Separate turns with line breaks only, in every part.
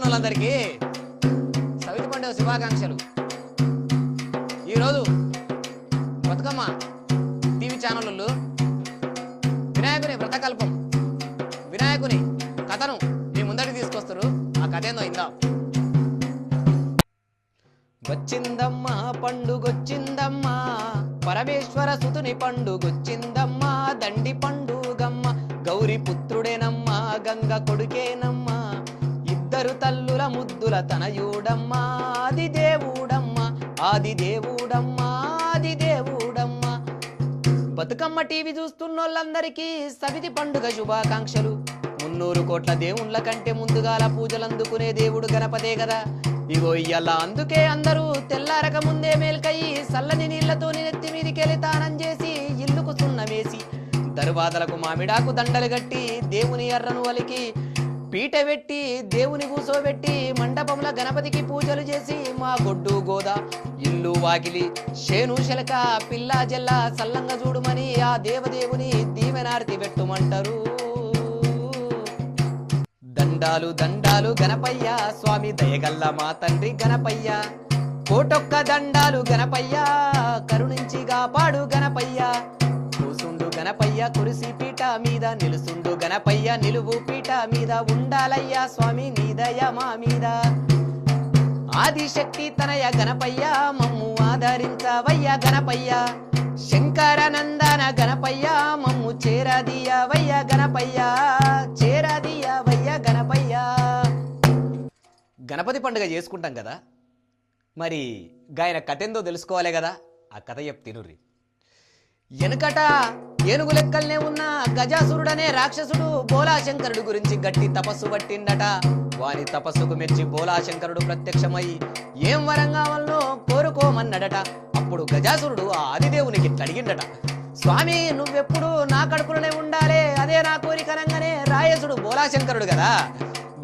వాళ్ళందరికీ సవితి పండుగ శుభాకాంక్షలు. ఈరోజు బతుకమ్మ టీవీ ఛానళ్ళు వినాయకుని వ్రతకల్పం, వినాయకుని కథను మీ ముందరికి తీసుకొస్తారు. ఆ కథ ఏందో ఇందాం. వచ్చిందమ్మా పండుగొచ్చిందమ్మా, పరమేశ్వర సుతుని పండుగొచ్చిందమ్మా, దండి పండుగమ్మ, గౌరి పుత్రుడేనమ్మా, గంగ కొడుకేనమ్మా, ఇద్దరు తల్లుల ముద్దుల తనయుడమ్మా, ఆది దేవుడమ్మా, ఆది దేవుడమ్మా, ఆది దేవుడమ్మా. బతుకమ్మ టీవీ చూస్తున్నోళ్ళందరికీ సవితి పండుగ శుభాకాంక్షలు. 300 కోట్ల దేవుళ్ళ కంటే ముందుగాల పూజలందుకునే దేవుడు గణపతే కదా. ఇగో ఇయ్యాల అందుకే అందరూ తెల్లారక ముందే మేల్కయ్యి సల్లని నీళ్లతో నెత్తి మీదికెళ్ళి తానం చేసి ఇల్లుకు సున్నమేసి దర్వాదలకు మామిడాకు దండలు గట్టి దేవుని ఎర్రను వలికి పీట పెట్టి దేవుని కూసోబెట్టి మండపంలో గణపతికి పూజలు చేసి మా గొడ్డు గోద ఇల్లు వాకిలి శేను శలక పిల్ల జల్ల సల్లంగా చూడుమని ఆ దేవదేవుని దీవెనార్తి పెట్టుమంటారు. దండాలు దండాలు గణపయ్య స్వామి దయగల్ల మా తండ్రి గణపయ్య, కోటొక్క దండాలు గణపయ్య కరుణించి కాపాడు గణపయ్య, కూసుండు గణపయ్య కురిసి పీట మీద, నిలుసుండు గణపయ్య నిలువు పీట మీద, ఉండాలయ్యా స్వామి నీ దయ మా మీద. ఆదిశక్తి తనయ గణపయ్య మమ్ము ఆదరించవయ్య గణపయ్య, శంకరనందన గణపయ్య మమ్ము చేరదీయవయ్య గణపయ్య, చేరదీయవయ్య గణపయ్య. గణపతి పండుగ చేసుకుంటాం కదా, మరి గాయన కథ ఏందో తెలుసుకోవాలి కదా. ఆ కథ చెప్తినుర్రి. వెనుకట ఏనుగు లెక్కల్నే ఉన్న గజాసురుడనే రాక్షసుడు బోలాశంకరుడు గురించి గట్టి తపస్సు పట్టిండట. వారి తపస్సుకు మెచ్చి బోలాశంకరుడు ప్రత్యక్షమై ఏం వరం కావాలనో కోరుకోమన్నాడట. అప్పుడు గజాసురుడు ఆ ఆదిదేవునికి అడిగిండట, స్వామి నువ్వెప్పుడు నా కడుపులోనే ఉండాలే, అదే నా కోరికనంగానే రాయసుడు బోలాశంకరుడు కదా.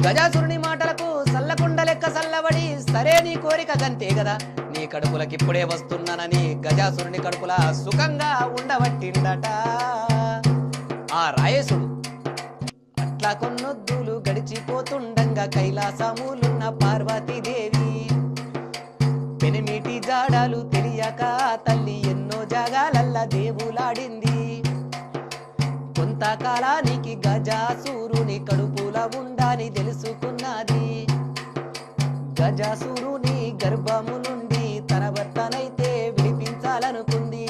గజాసురుని మాటలకు సల్లకుండ లెక్క సల్లబడి సరే నీ కోరిక గంతే కదా, నీ కడుపులకి ఇప్పుడే వస్తున్నానని గజాసురుని కడుపుల సుఖంగా ఉండబట్టిండట ఆ రాయసుడు. అట్లా కొన్నొద్దులు గడిచిపోతుండంగా కైలాసములున్న పార్వతీదేవి పెనిమిటి జాడాలు తెలియక తల్లి ఎన్నో జాగాలల్ల దేవులాడింది. కొంతకాలానికి గజాసురుని కడుపుల ఉండాని తెలుసుకున్నది. గజాసురుని గర్భము నుండి తన భర్తనైతే విడిపించాలనుకుంది.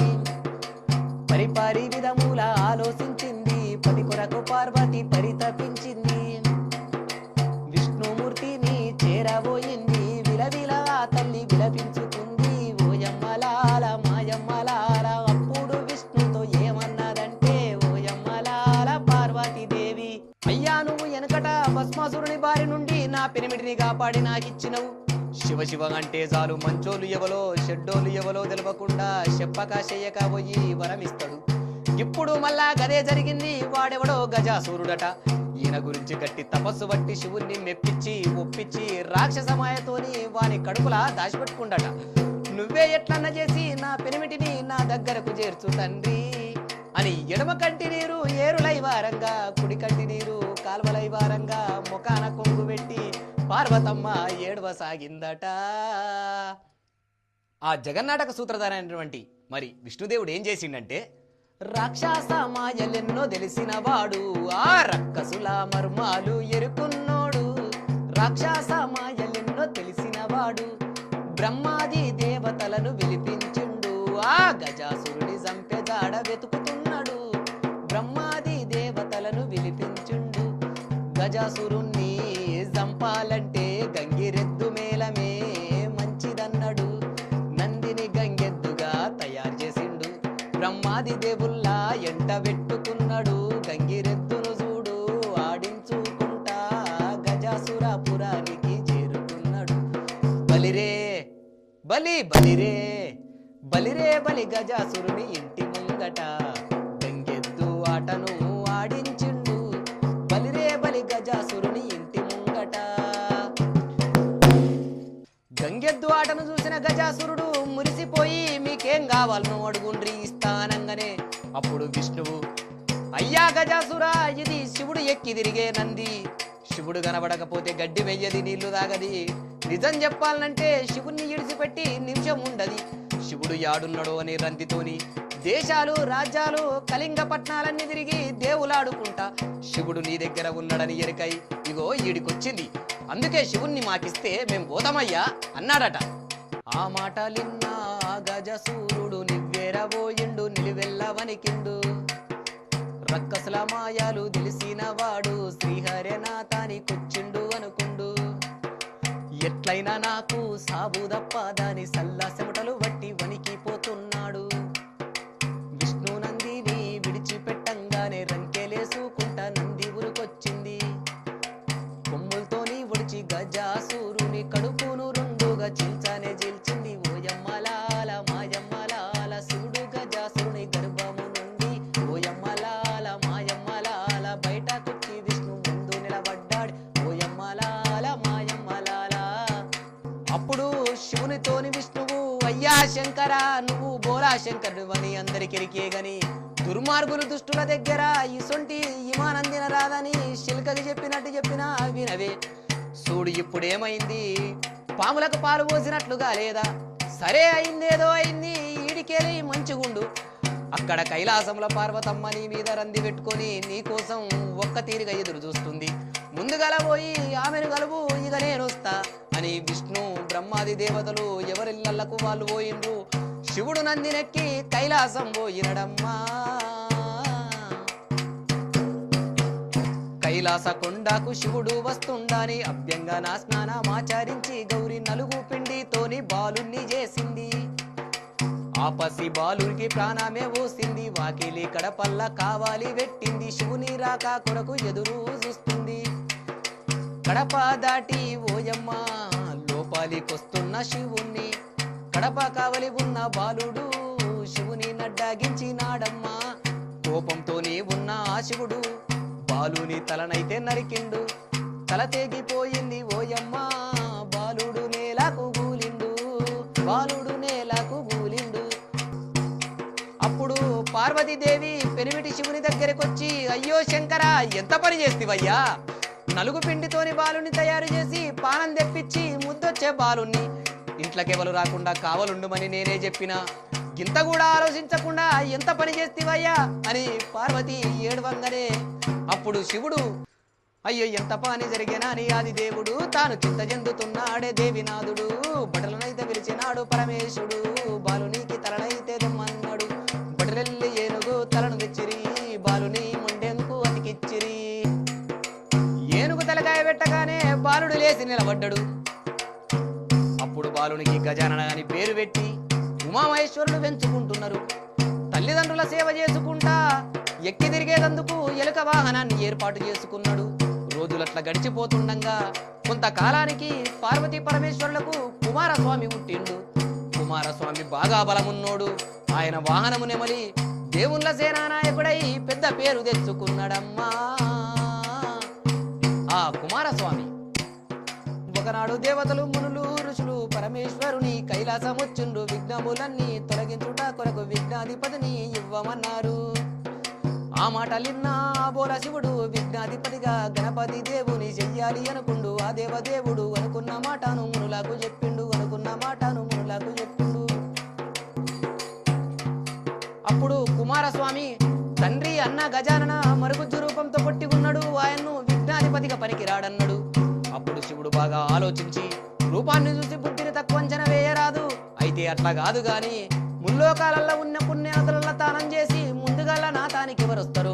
పరిపారి విధముల ఆలోచించింది, పది కొరకు పార్వతి పరితపించింది. విష్ణుమూర్తిని చేరబోయింది, విలవిల తల్లి విలపించుకుంది. ఓయమ్మలాల మాయమ్మలాల అప్పుడు విష్ణుతో ఏమన్నదంటే, ఓయమ్మలాల పార్వతీదేవి అయ్యా నువ్వు వెనకట భస్మాసురుని బారి నుండి నా పెనిమిటిని కాపాడి నాకిచ్చినవు. శివ శివ అంటే చాలు మంచోలు ఎవలో షెడ్డోలు ఎవలో తెలవకుండా చెప్పక చెయ్యక పోయి వరమిస్తాడు. ఇప్పుడు మళ్ళా గదే జరిగింది. వాడెవడో గజాసురుడట. ఈయన గురించి గట్టి తపస్సు బట్టి శివుణ్ణి మెప్పించి ఒప్పించి రాక్షస మాయతోని వాని కడుపులా దాచిపెట్టుకుండట. నువ్వే ఎట్లన్నా చేసి నా పెనిమిటిని నా దగ్గరకు చేర్చు తండ్రి అని ఎడమ కంటి నీరు ఏరులై వారంగా, కుడి కంటి నీరు కాల్వలై వారంగా ముఖాన కొంగు పెట్టి పార్వతమ్మ ఏడవసాగిందట. ఆ జగన్నాటక సూత్రధారైనటువంటి మరి విష్ణుదేవుడు ఏం చేసిండంటే, రాక్షస మాయలెన్నో తెలిసిన వాడు, ఆ రక్కసుల మర్మాలు ఎరుకున్నోడు. రాక్షస మాయలెన్నో తెలిసిన వాడు, బ్రహ్మాది దేవతలను విలిపించుండు. ఆ గజాసురుడి సంపెజాడ వెతుకుతున్నాడు, బ్రహ్మాది దేవతలను విలిపించుండు. గజాసురుణ్ణి చంపాలంటే గంగిరెద్దు మేళమే మంచిదన్నాడు. నందిని గంగెద్దుగా తయారు చేసిండు, బ్రహ్మాది దేవుల్లా ఎంట పెట్టుకున్నాడు. గంగిరెద్దును చూడు ఆడించుకుంటా గజాసురాపురానికి చేరుకున్నాడు. బలిరే బలి బలిరే బలిరే బలి గజాసురుని ఇంటి ముంగట గంగెద్దు ఆటను ఆడించిండు. బలిరే బలి గజాసురుని ఇంటి ముంగట. గంగెద్దు ఆటను చూసిన గజాసురుడు మురిసిపోయి మీకేం కావాలనో అడుగుండ్రి ఇస్తానంగానే అప్పుడు విష్ణువు, అయ్యా గజాసురా ఇది శివుడు ఎక్కి తిరిగే నంది, శివుడు కనబడకపోతే గడ్డి వెయ్యది, నీళ్లు తాగది. నిజం చెప్పాలంటే శివుణ్ణి ఇడిచిపెట్టి నిమిషం ఉండది. శివుడు యాడున్నాడో అని రంతితోని దేశాలు రాజ్యాలు కళింగ పట్నాలన్నీ తిరిగి దేవులాడుకుంటా శివుడు నీ దగ్గర ఉన్నాడని ఎరికై ఇగో ఈడికొచ్చింది. అందుకే శివుణ్ణి మాకిస్తే మేం పోతామయ్యా అన్నాడట. ఆ మాటలిన్నా గజసూరుడు నివ్వెరబోయిండు, నిలువెల్ల వణికిండు. రక్కసుల మాయాలు తెలిసిన వాడు శ్రీహరినాథానికొచ్చిండు అనుకుండు. ఎట్లయినా నాకు సాబు దప్ప దాని సల్లా చెమటలు వట్టి వణికిపోతున్నాడు. విష్ణు నందిని విడిచిపెట్టంగానే రంకెలేసుకుంటా నంది ఉరుకొచ్చింది. కొమ్ములతోని ఒడిచి గజాసూరుని కడుపును రెండుగా చీల్చానే చీల్చింది. ఓయమ్మలాల మాయమ్మలాల శివుడు గజాసురుని గర్భము నుండి ఓయమ్మలాల మాయమ్మలాల బయటకొచ్చి విష్ణు ముందు నిలబడ్డాడు. ఓయమ్మలాల మాయమ్మలాల. అప్పుడు శివునితోని విష్ణువు అయ్యా శంకరా నువ్వు బోలా శంకరుడు అని అందరికెరికే గని దుర్మార్గులు దుష్టుల దగ్గర ఇసొంటి ఇమానందిన రాదని శిల్కకి చెప్పినట్టు చెప్పినా వినవే. చూడు ఇప్పుడేమైంది, పాములకు పాలు పోసినట్లుగా లేదా? సరే అయిందేదో అయింది, ఈడికేలి మంచిగుండు. అక్కడ కైలాసంలో పార్వతమ్మ నీ మీద రంది పెట్టుకొని నీకోసం ఒక్క తీరిగా ఎదురు చూస్తుంది. ముందుగల పోయి ఆమెను కలుపు, ఇక నేనొస్తా అని విష్ణు బ్రహ్మాది దేవతలు ఎవరిళ్లకు వాళ్ళు పోయిండ్రు. శివుడు నందినెక్కి కైలాసం పోయినడమ్మా. కైలాస కొండకు శివుడు వస్తుండాని అభ్యంగన స్నానమాచరించి గౌరి నలుగు పిండితోని బాలుణ్ణి చేసింది. ఆపసి బాలునికి ప్రాణమే పోసింది. వాకిలి కడపల్ల కావాలి పెట్టింది. శివుని రాక కొరకు ఎదురు చూస్తుంది. కడప దాటి ఓయమ్మ లోపాలికొస్తున్న శివుణ్ణి కడప కావలి ఉన్న బాలుడు శివుని నడ్డాగించినాడమ్మా. కోపంతోనే ఉన్న ఆ శివుడు బాలుని తలనైతే నరికిండు. తల తెగిపోయింది ఓయమ్మ. బాలుడు నేలకు గూలిండు, బాలుడు నేలకు గూలిండు. అప్పుడు పార్వతీదేవి పెనిమిటి శివుని దగ్గరకొచ్చి అయ్యో శంకరా ఎంత పని చేస్తివయ్యా, నలుగు పిండితోని బాలుని తయారు చేసి పానం తెప్పించి ముద్దొచ్చే బాలుని ఇంట్లోకెవరు రాకుండా కావలుండుమని నేనే చెప్పినా గింత కూడా ఆలోచించకుండా ఎంత పని చేస్తివయ్యా అని పార్వతి ఏడవంగానే అప్పుడు శివుడు అయ్యో ఎంత పని జరిగినా అని ఆది దేవుడు తాను చింత చెందుతున్నాడే దేవినాథుడు. బటలనైతే పిలిచినాడు పరమేశుడు. బాలునికి తలనైతే దమ్మన్నాడు. బటలెల్లి ఏనుగు తలను తెచ్చిరి, బాలుని ముండెంకు అతికిచ్చిరి. ఏనుగు తలకాయ పెట్టగానే బాలుడు లేచి నిలబడ్డాడు. అప్పుడు బాలునికి గజానన అని పేరు పెట్టి ఉమామహేశ్వరులు పెంచుకుంటున్నారు. తల్లిదండ్రుల సేవ చేసుకుంటా ఎక్కి తిరిగేదందుకు ఎలుక వాహనాన్ని ఏర్పాటు చేసుకున్నాడు. రోజులట్లా గడిచిపోతుండగా కొంతకాలానికి పార్వతీ పరమేశ్వరులకు కుమారస్వామి పుట్టిండు. కుమారస్వామి బాగా బలమున్నోడు. ఆయన వాహనము నెమలి దేవుళ్ళ సేనానాయకుడై పెద్ద పేరు తెచ్చుకున్నాడమ్మా ఆ కుమారస్వామి. ఒకనాడు దేవతలు మునులు ఋషులు పరమేశ్వరుని కైలాసమొచ్చుండు. విఘ్నములన్నీ తొలగించుట కొరకు విఘ్నాధిపతిని ఇవ్వమన్నారు. ఆ మాటలిన్నా బోల శివుడు విఘ్నాధిపతిగా గణపతి దేవుని చెయ్యాలి అనుకుండు. ఆ దేవదేవుడు అనుకున్న మాటను మునులకు చెప్పిండు, అనుకున్న మాటను మునులకు చెప్పిండు. అప్పుడు కుమారస్వామి తండ్రి అన్న గజానన మరుగుజ్జు రూపంతో కొట్టి ఉన్నాడు. ఆయన్ను విఘ్నాధిపతిగా పనికిరాడన్నాడు. అప్పుడు శివుడు బాగా ఆలోచించి రూపాన్ని చూసి బుద్ధిని తక్కువ అంచనా వేయరాదు. అయితే అట్లా కాదు గాని ముల్లోకాలలో ఉన్న పుణ్యాతుల తానం చేసి ముందుగల్లా నాతానికి ఎవరొస్తారు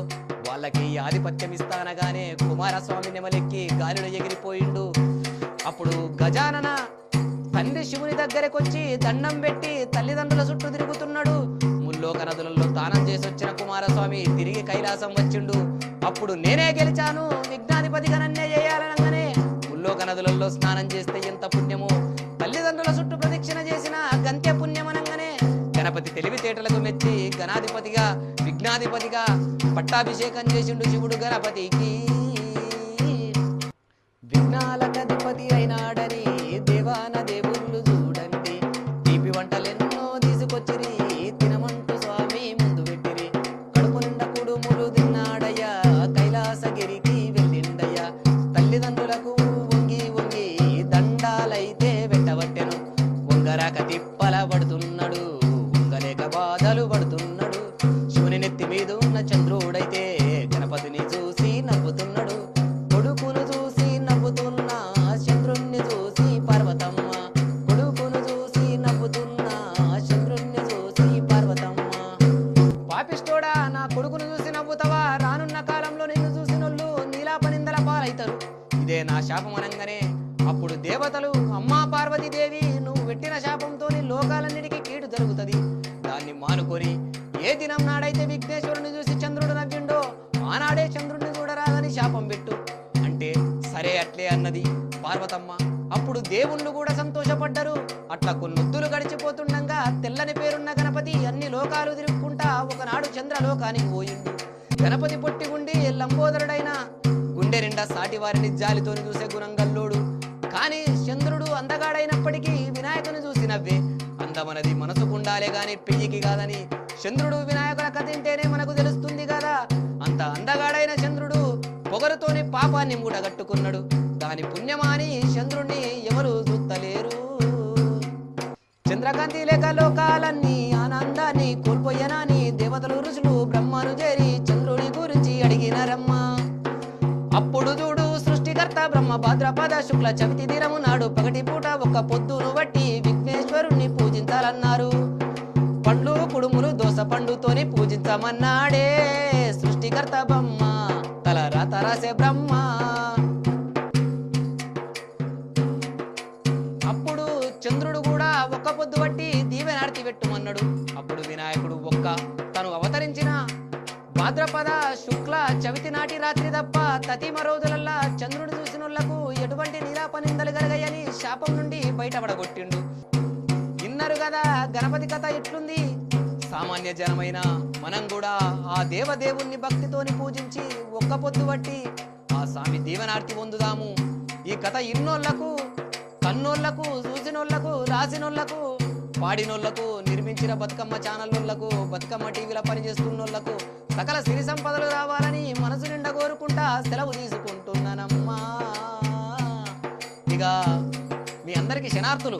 వాళ్ళకి ఆధిపత్యం ఇస్తానగానే కుమారస్వామి నెమలెక్కి గాలిలో ఎగిరిపోయిండు. అప్పుడు గజానన తండ్రి శివుని దగ్గరకొచ్చి దండం పెట్టి తల్లిదండ్రుల చుట్టూ తిరుగుతున్నాడు. ముల్లోక నదులలో తానం చేసి వచ్చిన కుమారస్వామి తిరిగి కైలాసం వచ్చిండు. అప్పుడు నేనే గెలిచాను, విఘ్నాధిపతిగా నన్నే చేయాలనగానే ముల్లోక నదులలో స్నానం చేస్తే ఎంత పుణ్యమో, తల్లిదండ్రుల చుట్టూ ప్రదక్షిణ చేసిన గంత్య పుణ్యమనంగానే గణపతి తెలివితేటలకు మెచ్చి గణాధిపతిగా విఘ్నాధిపతిగా పట్టాభిషేకం చేసిండు శివుడు గణపతికి. విఘ్నాలకధిపతి అయినాడని దేవాన దేవుళ్ళు చూడండి, తీపి వంటలెన్నో తీసుకొచ్చిరి తినమంటూ స్వామి ముందు పెట్టిరి. కడుపు నిండా కుడుములు తిన్నాడయ్యా, కైలాసగిరికి వెళ్ళిండయ్యా. తల్లిదండ్రులు అవుతారు. ఇదే నా శాపం అనగానే అప్పుడు దేవతలు, అమ్మా పార్వతీదేవి, నువ్వు పెట్టిన శాపంతో లోకాలన్నిటికీ కీడు జరుగుతుంది, దాన్ని మానుకొని ఏ దినం నాడైతే విఘ్నేశ్వరుని చూసి చంద్రుడు నవ్విండో ఆనాడే చంద్రుడిని చూడరాదని శాపం పెట్టు అంటే సరే అట్లే అన్నది పార్వతమ్మ. అప్పుడు దేవుళ్ళు కూడా సంతోషపడ్డరు. అట్లా కొన్నొద్దులు గడిచిపోతుండగా తెల్లని పేరున్న గణపతి అన్ని లోకాలు తిరుగుకుంటా ఒకనాడు చంద్రలోకానికి పోయిండు. గణపతి పొట్టి ఉండి లంబోదరుడైన గుండె నిండా సాటి వారిని జాలితోని చూసే గుణంగల్లోడు. కానీ చంద్రుడు అందగాడైనప్పటికీ వినాయకుని చూసి నవ్వే. అందమనది మనసుకుండాలే గాని పెళ్లికి కాదని చంద్రుడు వినాయకుల కథ వింటేనే మనకు తెలుస్తుంది కదా. అంత అందగాడైన చంద్రుడు పొగరుతోని పాపాన్ని మూటగట్టుకున్నాడు. దాని పుణ్యమాని చంద్రుణ్ణి ఎవరు చూస్తలేరు. చంద్రకాంతి లేక లోకాలన్నీ ఆనందాన్ని కోల్పోయనాని దేవతలు ఋషులు బ్రహ్మను చేరి చంద్రుడి గురించి అడిగినారమ్మ. అప్పుడు చూడు సృష్టికర్త బ్రహ్మ భాద్రపద శుక్ల చవితి దినము నాడు పగటి పూట ఒక్క పొద్దును బట్టి విఘ్నేశ్వరుణ్ణి పూజించాలన్నారు. పండ్లు కుడుములు దోస పండుతోని పూజించమన్నాడే సృష్టికర్త బ్రహ్మ, తల రాత రాసే బ్రహ్మ. అప్పుడు చంద్రుడు కూడా ఒక్క పొద్దు బట్టి దీవెనార్తి పెట్టుమన్నాడు. అప్పుడు వినాయకుడు తను అవతరించిన భాద్రపద శుక్ల చవితి నాటి రాత్రి తప్ప తతిమ రోజులల్లా చంద్రుడు చూసినోళ్లకు ఎటువంటి నిరాపనిందలు కలగయని శాపం నుండి బయటపడగొట్టిండు. విన్నారు కదా గణపతి కథ ఎట్లుంది. సామాన్య జనమైన మనం కూడా ఆ దేవదేవుణ్ణి భక్తితోని పూజించి ఒక్క పొద్దు బట్టి ఆ స్వామి దీవెనార్తి పొందుదాము. ఈ కథ ఇన్నోళ్లకు, కన్నోళ్లకు, చూసినోళ్లకు, రాసినోళ్లకు, పాడినోళ్లకు, నిర్మించిన బతుకమ్మ ఛానళ్ళకు, బతుకమ్మ టీవీలో పనిచేస్తున్నోళ్లకు సకల సిరి సంపదలు రావాలని మనసు నిండా కోరుకుంటా సెలవు తీసుకుంటున్నానమ్మా. ఇక మీ అందరికీ శనార్థులు.